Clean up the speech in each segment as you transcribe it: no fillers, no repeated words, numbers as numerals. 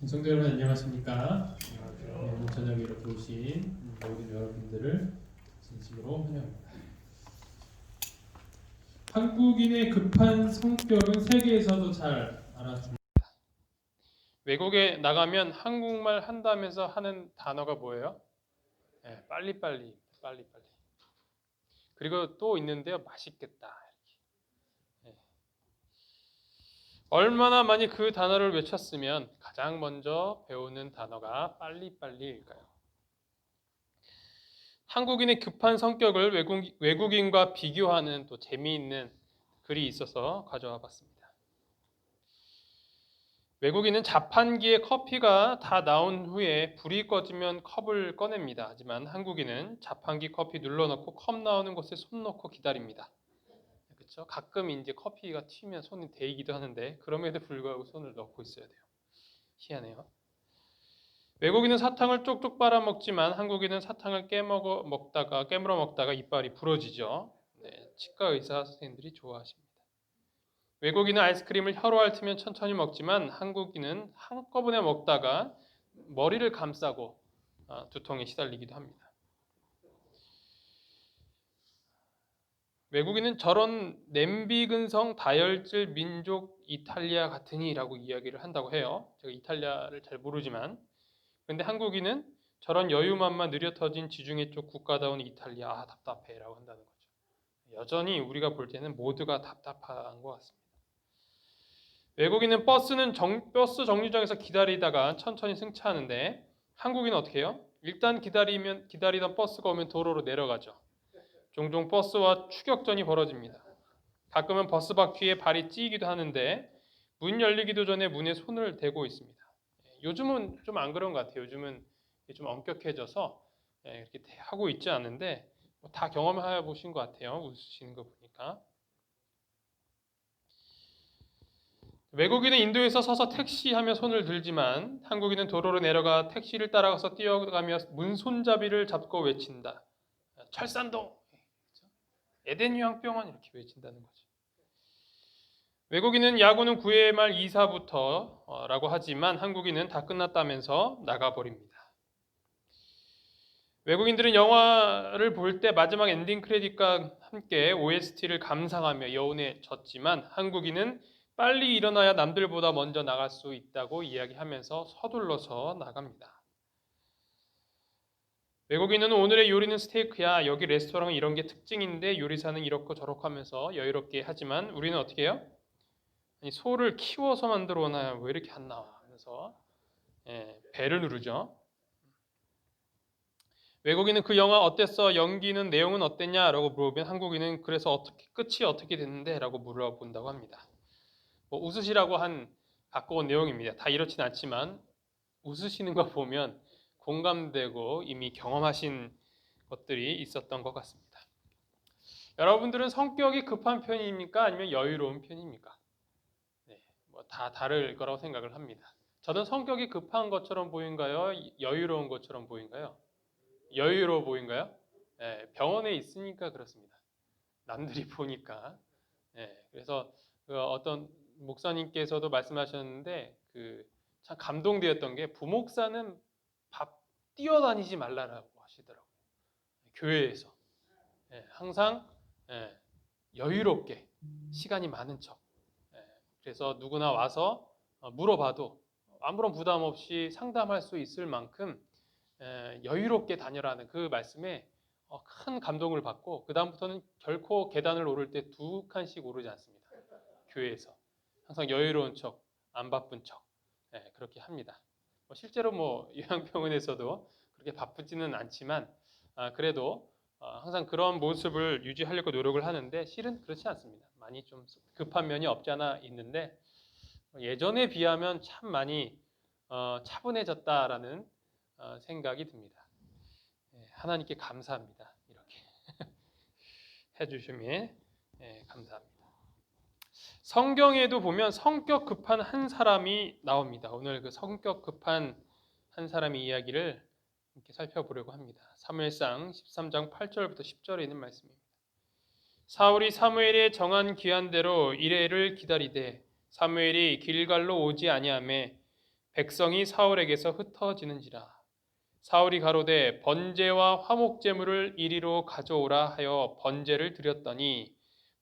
성도 여러분 안녕하십니까? 오늘 저녁에 이렇게 오신 모든 여러분들을 진심으로 환영합니다. 한국인의 급한 성격은 세계에서도 잘 알아줍니다. 외국에 나가면 한국말 한다면서 하는 단어가 뭐예요? 네, 빨리빨리. 그리고 또 있는데요, 맛있겠다. 네. 얼마나 많이 그 단어를 외쳤으면 가장 먼저 배우는 단어가 빨리빨리일까요? 한국인의 급한 성격을 외국인과 비교하는 또 재미있는 글이 있어서 가져와 봤습니다. 외국인은 자판기에 커피가 다 나온 후에 불이 꺼지면 컵을 꺼냅니다. 하지만 한국인은 자판기 커피 눌러놓고 컵 나오는 곳에 손 놓고 기다립니다. 그렇죠? 가끔 이제 커피가 튀면 손이 데이기도 하는데 그럼에도 불구하고 손을 넣고 있어야 돼요. 희한해요. 외국인은 사탕을 쪽쪽 빨아먹지만 한국인은 사탕을 깨물어 먹다가 이빨이 부러지죠. 네, 치과 의사 선생님들이 좋아하십니다. 외국인은 아이스크림을 혀로 핥으면 천천히 먹지만 한국인은 한꺼번에 먹다가 머리를 감싸고 두통에 시달리기도 합니다. 외국인은 저런 냄비 근성 다혈질 민족 이탈리아 같으니라고 이야기를 한다고 해요. 제가 이탈리아를 잘 모르지만 근데 한국인은 저런 여유만만 느려 터진 지중해 쪽 국가다운 이탈리아 답답해라고 한다는 거죠. 여전히 우리가 볼 때는 모두가 답답한 것 같습니다. 외국인은 버스 정류장에서 기다리다가 천천히 승차하는데 한국인은 어떻게 해요? 일단 기다리던 버스가 오면 도로로 내려가죠. 종종 버스와 추격전이 벌어집니다. 가끔은 버스 바퀴에 발이 찌기도 하는데 문 열리기도 전에 문에 손을 대고 있습니다. 요즘은 좀 안 그런 것 같아요. 요즘은 좀 엄격해져서 이렇게 하고 있지 않은데 다 경험해 보신 것 같아요. 웃으시는 거 보니까. 외국인은 인도에서 서서 택시하며 손을 들지만 한국인은 도로로 내려가 택시를 따라가서 뛰어가며 문손잡이를 잡고 외친다. 철산동, 에덴 요양병원 이렇게 외친다는 거죠. 외국인은 야구는 9회 말 2사부터라고 하지만 한국인은 다 끝났다면서 나가버립니다. 외국인들은 영화를 볼 때 마지막 엔딩 크레딧과 함께 OST를 감상하며 여운에 젖지만 한국인은 빨리 일어나야 남들보다 먼저 나갈 수 있다고 이야기하면서 서둘러서 나갑니다. 외국인은 오늘의 요리는 스테이크야. 여기 레스토랑은 이런 게 특징인데 요리사는 이렇고 저렇고 하면서 여유롭게 하지만 우리는 어떻게 해요? 아니, 소를 키워서 만들어 오나요? 왜 이렇게 안 나와? 하면서 배를 누르죠. 외국인은 그 영화 어땠어? 연기는 내용은 어땠냐? 라고 물어보면 한국인은 그래서 끝이 어떻게 됐는데? 라고 물어본다고 합니다. 뭐 웃으시라고 갖고 온 내용입니다. 다 이렇진 않지만 웃으시는 거 보면 공감되고 이미 경험하신 것들이 있었던 것 같습니다. 여러분들은 성격이 급한 편입니까? 아니면 여유로운 편입니까? 네, 뭐 다 다를 거라고 생각을 합니다. 저는 성격이 급한 것처럼 보인가요? 여유로운 것처럼 보인가요? 여유로워 보인가요? 예, 병원에 있으니까 그렇습니다. 남들이 보니까. 예, 그래서 그 어떤 목사님께서도 말씀하셨는데 참 감동되었던 게 부목사는 밥 뛰어다니지 말라라고 하시더라고요. 교회에서. 예, 항상 예, 여유롭게 시간이 많은 척. 예, 그래서 누구나 와서 물어봐도 아무런 부담 없이 상담할 수 있을 만큼 여유롭게 다녀라는 그 말씀에 큰 감동을 받고 그 다음부터는 결코 계단을 오를 때 두 칸씩 오르지 않습니다. 교회에서 항상 여유로운 척, 안 바쁜 척 그렇게 합니다. 실제로 뭐 요양병원에서도 그렇게 바쁘지는 않지만 그래도 항상 그런 모습을 유지하려고 노력을 하는데 실은 그렇지 않습니다. 많이 좀 급한 면이 없지 않아 있는데 예전에 비하면 참 많이 차분해졌다라는 생각이 듭니다. 하나님께 감사합니다. 이렇게 해주심에 감사합니다. 성경에도 보면 성격 급한 한 사람이 나옵니다. 오늘 그 성격 급한 한 사람의 이야기를 이렇게 살펴보려고 합니다. 사무엘상 13장 8절부터 10절에 있는 말씀입니다. 사울이 사무엘의 정한 기한대로 이레를 기다리되 사무엘이 길갈로 오지 아니하매 백성이 사울에게서 흩어지는지라. 사울이 가로되 번제와 화목제물을 이리로 가져오라 하여 번제를 드렸더니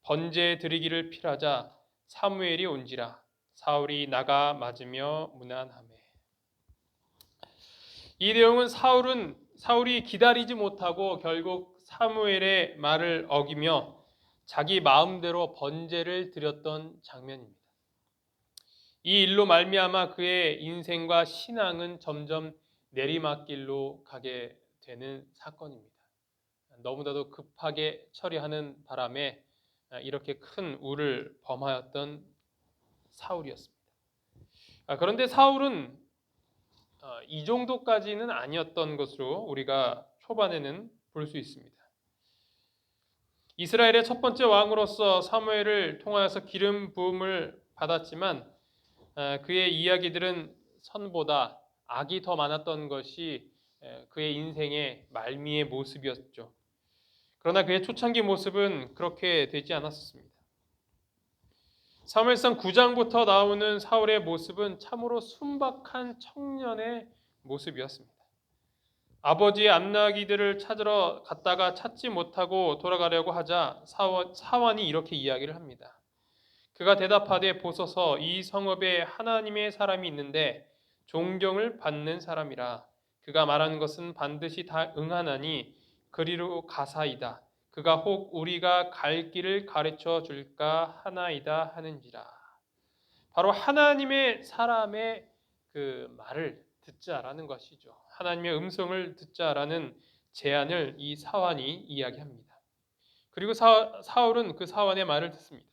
번제 드리기를 필하자 사무엘이 온지라. 사울이 나가 맞으며 문안하매. 이 내용은 사울이 기다리지 못하고 결국 사무엘의 말을 어기며 자기 마음대로 번제를 드렸던 장면입니다. 이 일로 말미암아 그의 인생과 신앙은 점점 내리막길로 가게 되는 사건입니다. 너무나도 급하게 처리하는 바람에 이렇게 큰 우를 범하였던 사울이었습니다. 그런데 사울은 이 정도까지는 아니었던 것으로 우리가 초반에는 볼 수 있습니다. 이스라엘의 첫 번째 왕으로서 사무엘을 통하여서 기름 부음을 받았지만 그의 이야기들은 선보다 악이 더 많았던 것이 그의 인생의 말미의 모습이었죠. 그러나 그의 초창기 모습은 그렇게 되지 않았습니다. 사무엘상 9장부터 나오는 사울의 모습은 참으로 순박한 청년의 모습이었습니다. 아버지의 암나기들을 찾으러 갔다가 찾지 못하고 돌아가려고 하자 사환이 이렇게 이야기를 합니다. 그가 대답하되 보소서 이 성읍에 하나님의 사람이 있는데 존경을 받는 사람이라. 그가 말하는 것은 반드시 다 응하나니 그리로 가사이다. 그가 혹 우리가 갈 길을 가르쳐 줄까 하나이다 하는지라. 바로 하나님의 사람의 그 말을 듣자라는 것이죠. 하나님의 음성을 듣자라는 제안을 이 사환이 이야기합니다. 그리고 사울은 그 사환의 말을 듣습니다.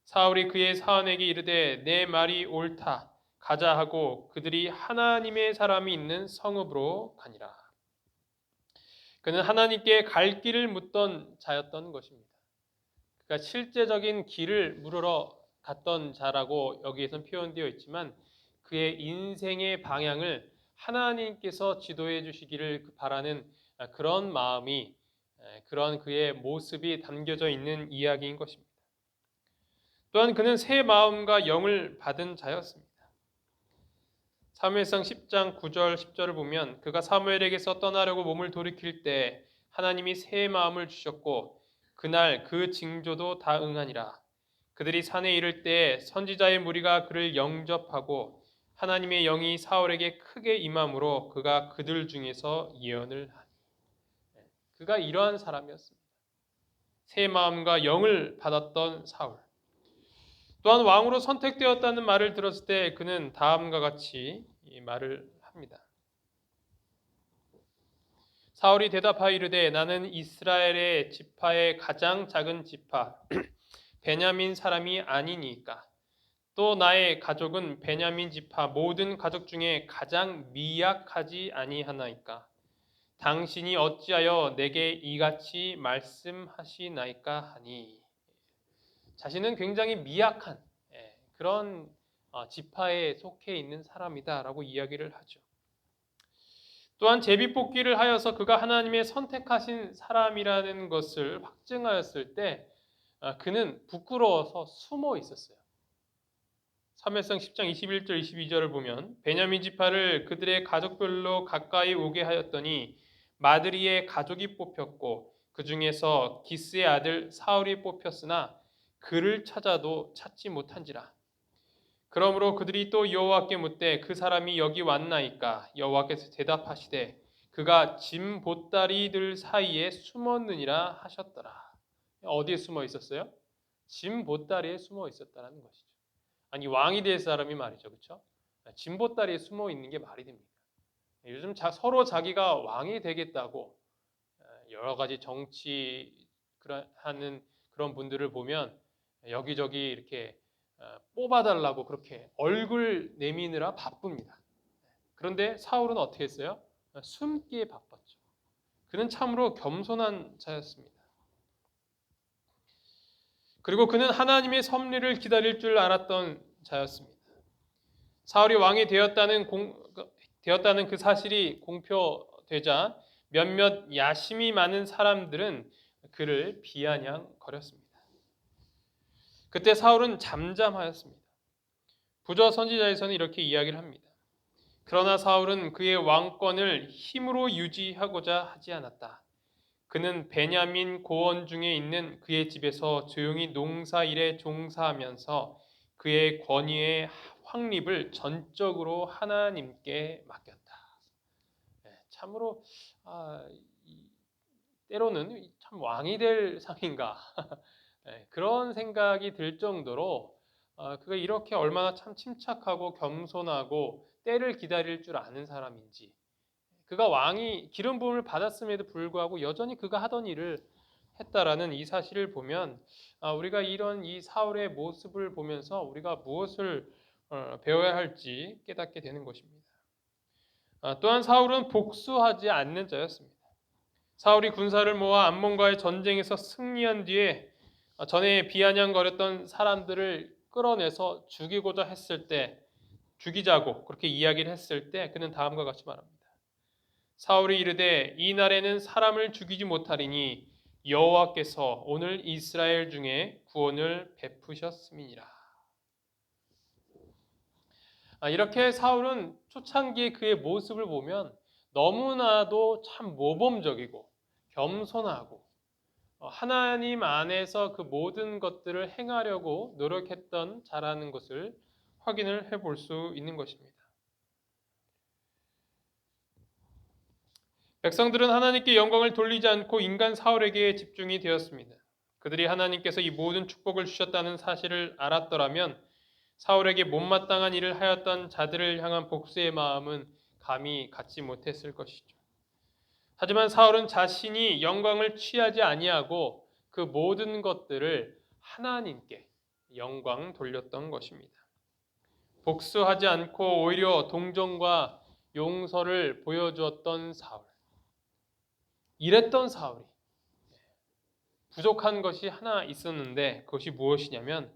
사울이 그의 사환에게 이르되 내 말이 옳다 가자 하고 그들이 하나님의 사람이 있는 성읍으로 가니라. 그는 하나님께 갈 길을 묻던 자였던 것입니다. 그러니까 실제적인 길을 물으러 갔던 자라고 여기에선 표현되어 있지만 그의 인생의 방향을 하나님께서 지도해 주시기를 바라는 그런 마음이 그런 그의 모습이 담겨져 있는 이야기인 것입니다. 또한 그는 새 마음과 영을 받은 자였습니다. 사무엘상 10장 9절 10절을 보면 그가 사무엘에게서 떠나려고 몸을 돌이킬 때 하나님이 새 마음을 주셨고 그날 그 징조도 다 응하니라. 그들이 산에 이를 때 선지자의 무리가 그를 영접하고 하나님의 영이 사울에게 크게 임함으로 그가 그들 중에서 예언을 하니. 그가 이러한 사람이었습니다. 새 마음과 영을 받았던 사울. 또한 왕으로 선택되었다는 말을 들었을 때 그는 다음과 같이 이 말을 합니다. 사울이 대답하여 이르되 나는 이스라엘의 지파의 가장 작은 지파 베냐민 사람이 아니니까 또 나의 가족은 베냐민 지파 모든 가족 중에 가장 미약하지 아니하나이까 당신이 어찌하여 내게 이같이 말씀하시나이까 하니. 자신은 굉장히 미약한 그런 지파에 속해 있는 사람이다라고 이야기를 하죠. 또한 제비뽑기를 하여서 그가 하나님의 선택하신 사람이라는 것을 확증하였을 때 그는 부끄러워서 숨어 있었어요. 사무엘상 10장 21절 22절을 보면 베냐민 지파를 그들의 가족별로 가까이 오게 하였더니 마드리의 가족이 뽑혔고 그 중에서 기스의 아들 사울이 뽑혔으나 그를 찾아도 찾지 못한지라. 그러므로 그들이 또 여호와께 묻되 그 사람이 여기 왔나이까. 여호와께서 대답하시되 그가 짐 보따리들 사이에 숨었느니라 하셨더라. 어디에 숨어 있었어요? 짐 보따리에 숨어 있었다는 것이죠. 아니 왕이 될 사람이 말이죠, 그렇죠? 짐 보따리에 숨어 있는 게 말이 됩니까? 요즘 서로 자기가 왕이 되겠다고 여러 가지 정치 하는 그런 분들을 보면 여기저기 이렇게 뽑아달라고 그렇게 얼굴 내미느라 바쁩니다. 그런데 사울은 어떻게 했어요? 숨기에 바빴죠. 그는 참으로 겸손한 자였습니다. 그리고 그는 하나님의 섭리를 기다릴 줄 알았던 자였습니다. 사울이 왕이 되었다는 그 사실이 공표되자 몇몇 야심이 많은 사람들은 그를 비아냥거렸습니다. 그때 사울은 잠잠하였습니다. 부저 선지자에서는 이렇게 이야기를 합니다. 그러나 사울은 그의 왕권을 힘으로 유지하고자 하지 않았다. 그는 베냐민 고원 중에 있는 그의 집에서 조용히 농사일에 종사하면서 그의 권위의 확립을 전적으로 하나님께 맡겼다. 참으로 아, 때로는 참 왕이 될 상인가 그런 생각이 들 정도로 그가 이렇게 얼마나 참 침착하고 겸손하고 때를 기다릴 줄 아는 사람인지, 그가 왕이 기름 부음을 받았음에도 불구하고 여전히 그가 하던 일을 했다라는 이 사실을 보면 우리가 이런 이 사울의 모습을 보면서 우리가 무엇을 배워야 할지 깨닫게 되는 것입니다. 또한 사울은 복수하지 않는 자였습니다. 사울이 군사를 모아 암몬과의 전쟁에서 승리한 뒤에 전에 비아냥거렸던 사람들을 끌어내서 죽이고자 했을 때, 죽이자고 그렇게 이야기를 했을 때 그는 다음과 같이 말합니다. 사울이 이르되 이 날에는 사람을 죽이지 못하리니 여호와께서 오늘 이스라엘 중에 구원을 베푸셨음이니라. 이렇게 사울은 초창기의 그의 모습을 보면 너무나도 참 모범적이고 겸손하고 하나님 안에서 그 모든 것들을 행하려고 노력했던 자라는 것을 확인을 해볼 수 있는 것입니다. 백성들은 하나님께 영광을 돌리지 않고 인간 사울에게 집중이 되었습니다. 그들이 하나님께서 이 모든 축복을 주셨다는 사실을 알았더라면 사울에게 못마땅한 일을 하였던 자들을 향한 복수의 마음은 감히 갖지 못했을 것이죠. 하지만 사울은 자신이 영광을 취하지 아니하고 그 모든 것들을 하나님께 영광 돌렸던 것입니다. 복수하지 않고 오히려 동정과 용서를 보여주었던 사울. 이랬던 사울이 부족한 것이 하나 있었는데 그것이 무엇이냐면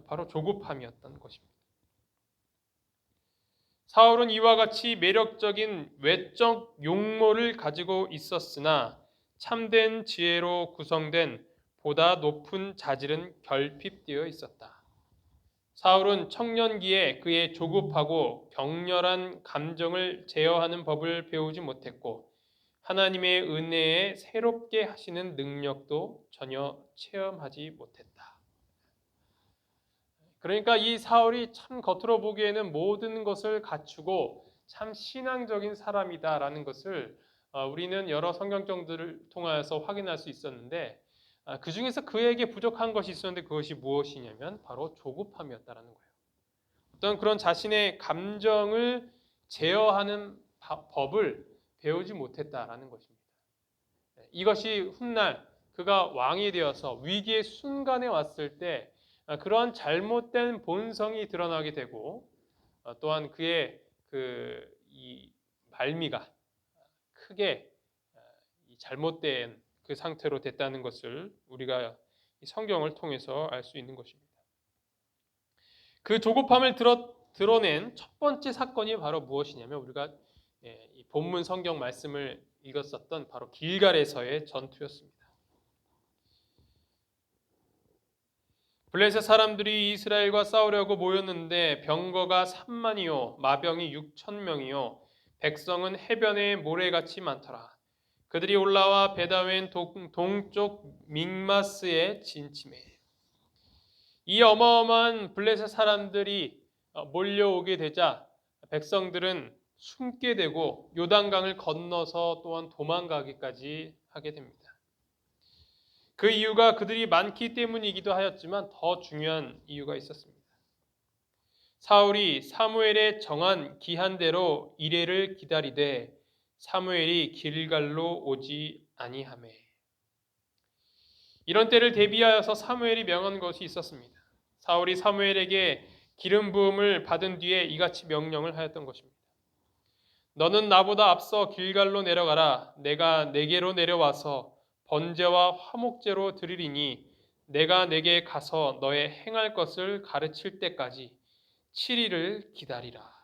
바로 조급함이었던 것입니다. 사울은 이와 같이 매력적인 외적 용모를 가지고 있었으나 참된 지혜로 구성된 보다 높은 자질은 결핍되어 있었다. 사울은 청년기에 그의 조급하고 격렬한 감정을 제어하는 법을 배우지 못했고 하나님의 은혜에 새롭게 하시는 능력도 전혀 체험하지 못했다. 그러니까 이 사울이 참 겉으로 보기에는 모든 것을 갖추고 참 신앙적인 사람이다라는 것을 우리는 여러 성경정들을 통하여서 확인할 수 있었는데 그 중에서 그에게 부족한 것이 있었는데 그것이 무엇이냐면 바로 조급함이었다라는 거예요. 어떤 그런 자신의 감정을 제어하는 법을 배우지 못했다라는 것입니다. 이것이 훗날 그가 왕이 되어서 위기의 순간에 왔을 때 그러한 잘못된 본성이 드러나게 되고 또한 그의 이 말미가 크게 잘못된 그 상태로 됐다는 것을 우리가 성경을 통해서 알 수 있는 것입니다. 그 조급함을 드러낸 첫 번째 사건이 바로 무엇이냐면 우리가 이 본문 성경 말씀을 읽었었던 바로 길갈에서의 전투였습니다. 블레셋 사람들이 이스라엘과 싸우려고 모였는데 병거가 3만이요 마병이 6,000명이요 백성은 해변에 모래같이 많더라. 그들이 올라와 베다웬 동쪽 믹마스에 진침해. 이 어마어마한 블레셋 사람들이 몰려오게 되자 백성들은 숨게 되고 요단강을 건너서 또한 도망가기까지 하게 됩니다. 그 이유가 그들이 많기 때문이기도 하였지만 더 중요한 이유가 있었습니다. 사울이 사무엘의 정한 기한대로 이레를 기다리되 사무엘이 길갈로 오지 아니하매. 이런 때를 대비하여서 사무엘이 명한 것이 있었습니다. 사울이 사무엘에게 기름 부음을 받은 뒤에 이같이 명령을 하였던 것입니다. 너는 나보다 앞서 길갈로 내려가라. 내가 내게로 내려와서 번제와 화목제로 드리리니 내가 내게 가서 너의 행할 것을 가르칠 때까지 7일을 기다리라.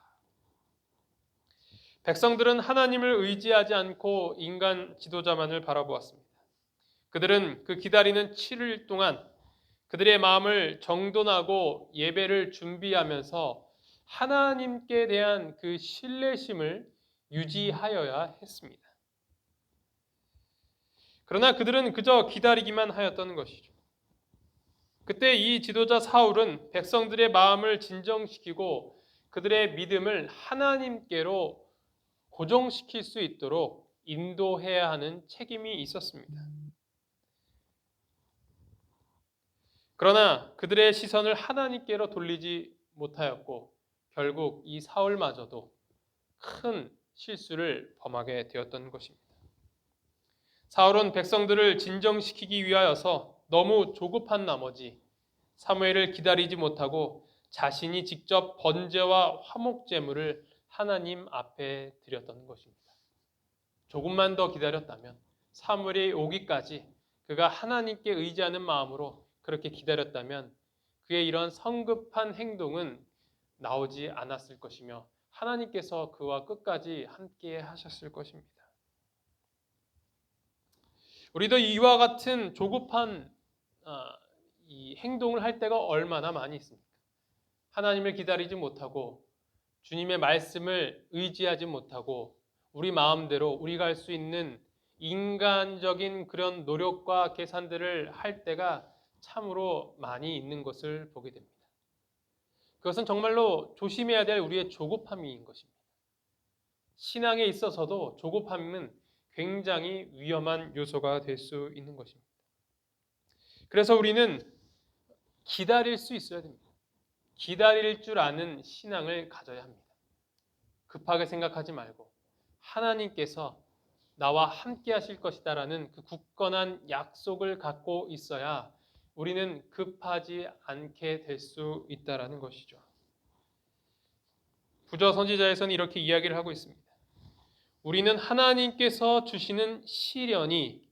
백성들은 하나님을 의지하지 않고 인간 지도자만을 바라보았습니다. 그들은 그 기다리는 7일 동안 그들의 마음을 정돈하고 예배를 준비하면서 하나님께 대한 그 신뢰심을 유지하여야 했습니다. 그러나 그들은 그저 기다리기만 하였던 것이죠. 그때 이 지도자 사울은 백성들의 마음을 진정시키고 그들의 믿음을 하나님께로 고정시킬 수 있도록 인도해야 하는 책임이 있었습니다. 그러나 그들의 시선을 하나님께로 돌리지 못하였고 결국 이 사울마저도 큰 실수를 범하게 되었던 것입니다. 사울은 백성들을 진정시키기 위하여서 너무 조급한 나머지 사무엘을 기다리지 못하고 자신이 직접 번제와 화목제물을 하나님 앞에 드렸던 것입니다. 조금만 더 기다렸다면 사무엘이 오기까지 그가 하나님께 의지하는 마음으로 그렇게 기다렸다면 그의 이런 성급한 행동은 나오지 않았을 것이며 하나님께서 그와 끝까지 함께 하셨을 것입니다. 우리도 이와 같은 조급한 이 행동을 할 때가 얼마나 많이 있습니까? 하나님을 기다리지 못하고 주님의 말씀을 의지하지 못하고 우리 마음대로 우리가 할 수 있는 인간적인 그런 노력과 계산들을 할 때가 참으로 많이 있는 것을 보게 됩니다. 그것은 정말로 조심해야 될 우리의 조급함인 것입니다. 신앙에 있어서도 조급함은 굉장히 위험한 요소가 될 수 있는 것입니다. 그래서 우리는 기다릴 수 있어야 됩니다. 기다릴 줄 아는 신앙을 가져야 합니다. 급하게 생각하지 말고 하나님께서 나와 함께 하실 것이다라는 그 굳건한 약속을 갖고 있어야 우리는 급하지 않게 될 수 있다라는 것이죠. 부저 선지자에서는 이렇게 이야기를 하고 있습니다. 우리는 하나님께서 주시는 시련이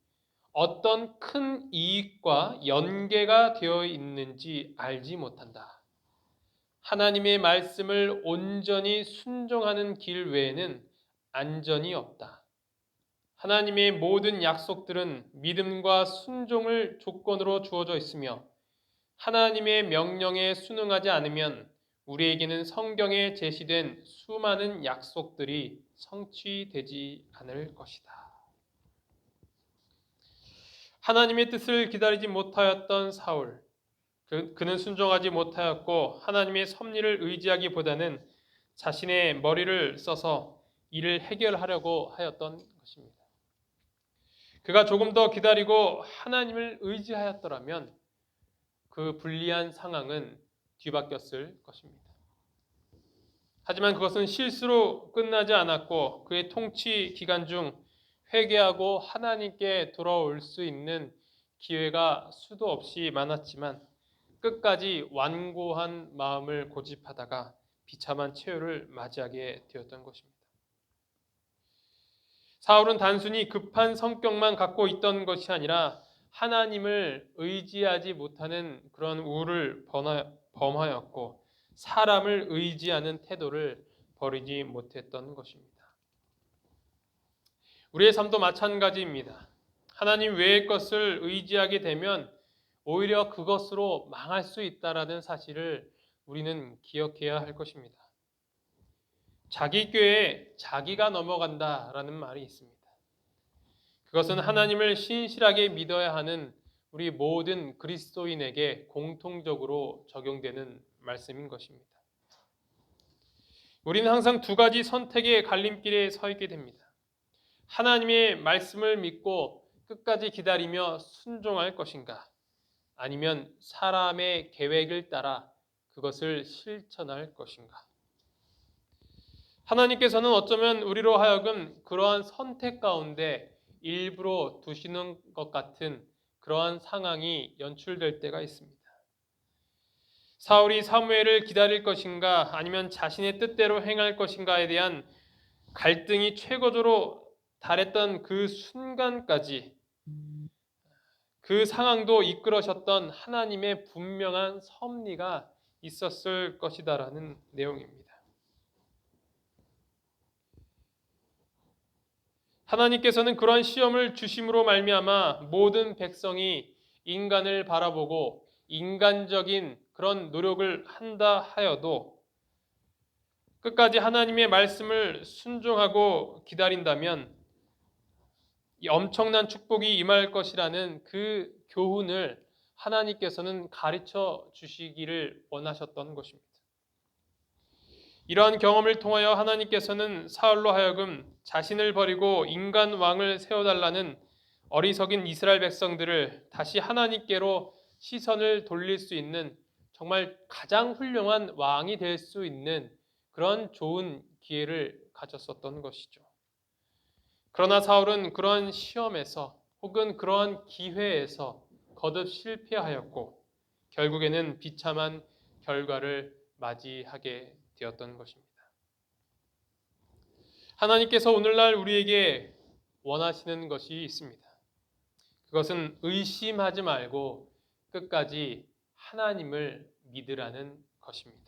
어떤 큰 이익과 연계가 되어 있는지 알지 못한다. 하나님의 말씀을 온전히 순종하는 길 외에는 안전이 없다. 하나님의 모든 약속들은 믿음과 순종을 조건으로 주어져 있으며 하나님의 명령에 순응하지 않으면 우리에게는 성경에 제시된 수많은 약속들이 성취되지 않을 것이다. 하나님의 뜻을 기다리지 못하였던 사울, 그는 순종하지 못하였고 하나님의 섭리를 의지하기보다는 자신의 머리를 써서 이를 해결하려고 하였던 것입니다. 그가 조금 더 기다리고 하나님을 의지하였더라면 그 불리한 상황은 뒤바뀌었을 것입니다. 하지만 그것은 실수로 끝나지 않았고 그의 통치 기간 중 회개하고 하나님께 돌아올 수 있는 기회가 수도 없이 많았지만 끝까지 완고한 마음을 고집하다가 비참한 최후를 맞이하게 되었던 것입니다. 사울은 단순히 급한 성격만 갖고 있던 것이 아니라 하나님을 의지하지 못하는 그런 우를 범하였고 사람을 의지하는 태도를 버리지 못했던 것입니다. 우리의 삶도 마찬가지입니다. 하나님 외의 것을 의지하게 되면 오히려 그것으로 망할 수 있다라는 사실을 우리는 기억해야 할 것입니다. 자기 꾀에 자기가 넘어간다라는 말이 있습니다. 그것은 하나님을 신실하게 믿어야 하는 우리 모든 그리스도인에게 공통적으로 적용되는 말씀인 것입니다. 우리는 항상 두 가지 선택의 갈림길에 서 있게 됩니다. 하나님의 말씀을 믿고 끝까지 기다리며 순종할 것인가? 아니면 사람의 계획을 따라 그것을 실천할 것인가? 하나님께서는 어쩌면 우리로 하여금 그러한 선택 가운데 일부러 두시는 것 같은 그러한 상황이 연출될 때가 있습니다. 사울이 사무엘을 기다릴 것인가 아니면 자신의 뜻대로 행할 것인가에 대한 갈등이 최고조로 달했던 그 순간까지 그 상황도 이끌으셨던 하나님의 분명한 섭리가 있었을 것이다라는 내용입니다. 하나님께서는 그런 시험을 주심으로 말미암아 모든 백성이 인간을 바라보고 인간적인 그런 노력을 한다 하여도 끝까지 하나님의 말씀을 순종하고 기다린다면 이 엄청난 축복이 임할 것이라는 그 교훈을 하나님께서는 가르쳐 주시기를 원하셨던 것입니다. 이러한 경험을 통하여 하나님께서는 사울로 하여금 자신을 버리고 인간 왕을 세워달라는 어리석인 이스라엘 백성들을 다시 하나님께로 시선을 돌릴 수 있는 정말 가장 훌륭한 왕이 될 수 있는 그런 좋은 기회를 가졌었던 것이죠. 그러나 사울은 그런 시험에서 혹은 그러한 기회에서 거듭 실패하였고 결국에는 비참한 결과를 맞이하게 되었던 것입니다. 하나님께서 오늘날 우리에게 원하시는 것이 있습니다. 그것은 의심하지 말고 끝까지 하나님을 믿으라는 것입니다.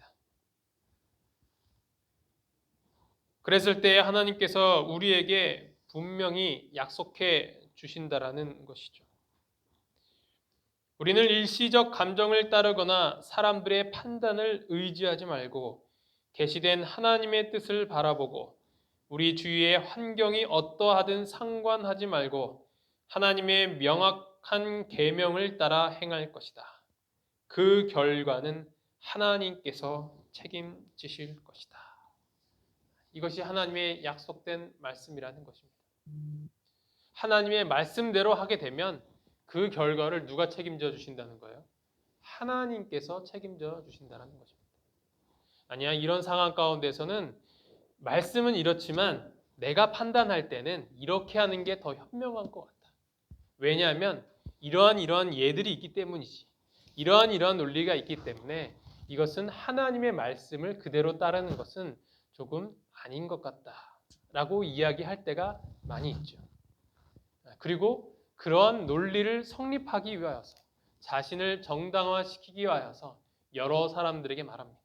그랬을 때 하나님께서 우리에게 분명히 약속해 주신다라는 것이죠. 우리는 일시적 감정을 따르거나 사람들의 판단을 의지하지 말고 계시된 하나님의 뜻을 바라보고 우리 주위의 환경이 어떠하든 상관하지 말고 하나님의 명확한 계명을 따라 행할 것이다. 그 결과는 하나님께서 책임지실 것이다. 이것이 하나님의 약속된 말씀이라는 것입니다. 하나님의 말씀대로 하게 되면 그 결과를 누가 책임져 주신다는 거예요? 하나님께서 책임져 주신다는 것입니다. 아니야, 이런 상황 가운데서는 말씀은 이렇지만 내가 판단할 때는 이렇게 하는 게 더 현명한 것 같다. 왜냐하면 이러한 예들이 있기 때문이지. 이러한 논리가 있기 때문에 이것은 하나님의 말씀을 그대로 따르는 것은 조금 아닌 것 같다라고 이야기할 때가 많이 있죠. 그리고 그러한 논리를 성립하기 위하여서 자신을 정당화시키기 위하여서 여러 사람들에게 말합니다.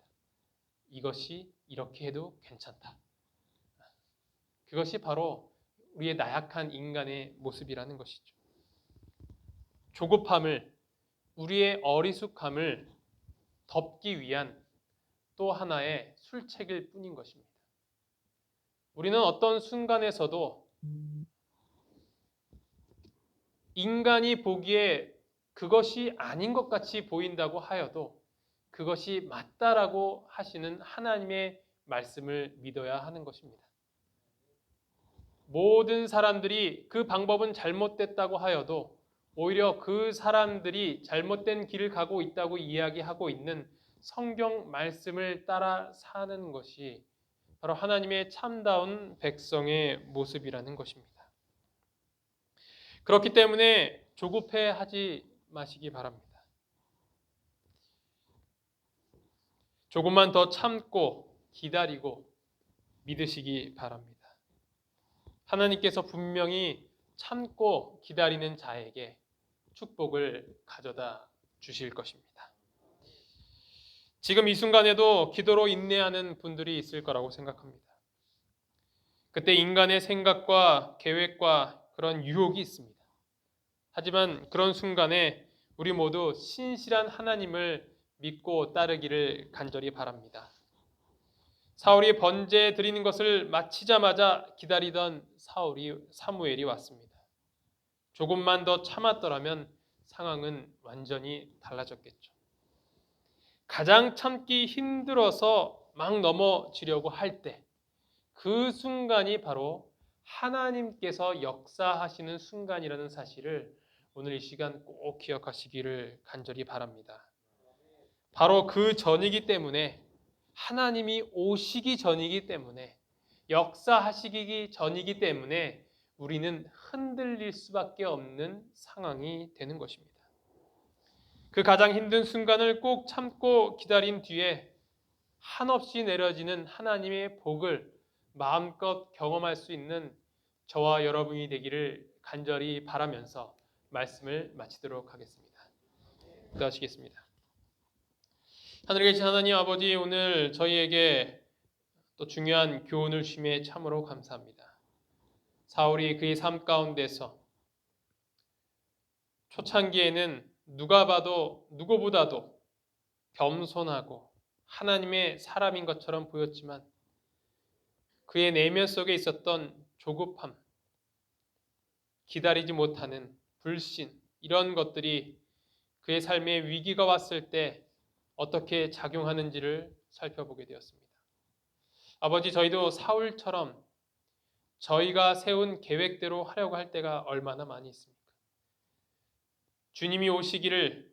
이것이 이렇게 해도 괜찮다. 그것이 바로 우리의 나약한 인간의 모습이라는 것이죠. 조급함을, 우리의 어리숙함을 덮기 위한 또 하나의 술책일 뿐인 것입니다. 우리는 어떤 순간에서도 인간이 보기에 그것이 아닌 것 같이 보인다고 하여도 그것이 맞다라고 하시는 하나님의 말씀을 믿어야 하는 것입니다. 모든 사람들이 그 방법은 잘못됐다고 하여도 오히려 그 사람들이 잘못된 길을 가고 있다고 이야기하고 있는 성경 말씀을 따라 사는 것이 바로 하나님의 참다운 백성의 모습이라는 것입니다. 그렇기 때문에 조급해 하지 마시기 바랍니다. 조금만 더 참고 기다리고 믿으시기 바랍니다. 하나님께서 분명히 참고 기다리는 자에게 축복을 가져다 주실 것입니다. 지금 이 순간에도 기도로 인내하는 분들이 있을 거라고 생각합니다. 그때 인간의 생각과 계획과 그런 유혹이 있습니다. 하지만 그런 순간에 우리 모두 신실한 하나님을 믿고 따르기를 간절히 바랍니다. 사울이 번제 드리는 것을 마치자마자 기다리던 사무엘이 왔습니다. 조금만 더 참았더라면 상황은 완전히 달라졌겠죠. 가장 참기 힘들어서 막 넘어지려고 할 때 그 순간이 바로 하나님께서 역사하시는 순간이라는 사실을 오늘 이 시간 꼭 기억하시기를 간절히 바랍니다. 바로 그 전이기 때문에 하나님이 오시기 전이기 때문에 역사하시기 전이기 때문에 우리는 흔들릴 수밖에 없는 상황이 되는 것입니다. 그 가장 힘든 순간을 꼭 참고 기다린 뒤에 한없이 내려지는 하나님의 복을 마음껏 경험할 수 있는 저와 여러분이 되기를 간절히 바라면서 말씀을 마치도록 하겠습니다. 기도하시겠습니다. 하늘에 계신 하나님 아버지, 오늘 저희에게 또 중요한 교훈을 주심에 참으로 감사합니다. 사울이 그의 삶 가운데서 초창기에는 누가 봐도 누구보다도 겸손하고 하나님의 사람인 것처럼 보였지만 그의 내면 속에 있었던 조급함, 기다리지 못하는 불신, 이런 것들이 그의 삶에 위기가 왔을 때 어떻게 작용하는지를 살펴보게 되었습니다. 아버지, 저희도 사울처럼 저희가 세운 계획대로 하려고 할 때가 얼마나 많이 있습니까? 주님이 오시기를,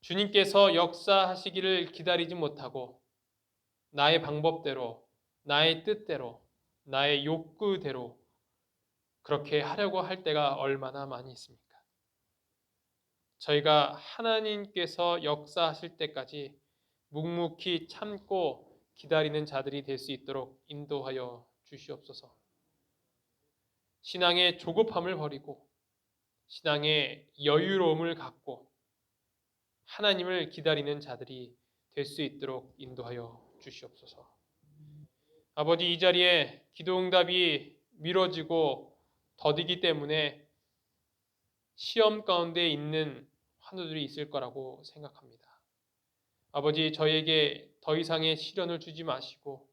주님께서 역사하시기를 기다리지 못하고 나의 방법대로, 나의 뜻대로, 나의 욕구대로 그렇게 하려고 할 때가 얼마나 많이 있습니까? 저희가 하나님께서 역사하실 때까지 묵묵히 참고 기다리는 자들이 될 수 있도록 인도하여 주시옵소서. 신앙의 조급함을 버리고 신앙의 여유로움을 갖고 하나님을 기다리는 자들이 될 수 있도록 인도하여 주시옵소서. 아버지, 이 자리에 기도응답이 미뤄지고 더디기 때문에 시험 가운데 있는 환우들이 있을 거라고 생각합니다. 아버지, 저희에게 더 이상의 시련을 주지 마시고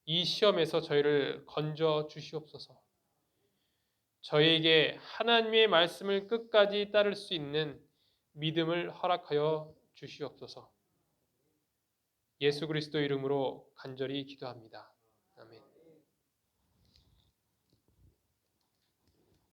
이 시험에서 저희를 건져 주시옵소서. 저희에게 하나님의 말씀을 끝까지 따를 수 있는 믿음을 허락하여 주시옵소서. 예수 그리스도 이름으로 간절히 기도합니다. 아멘.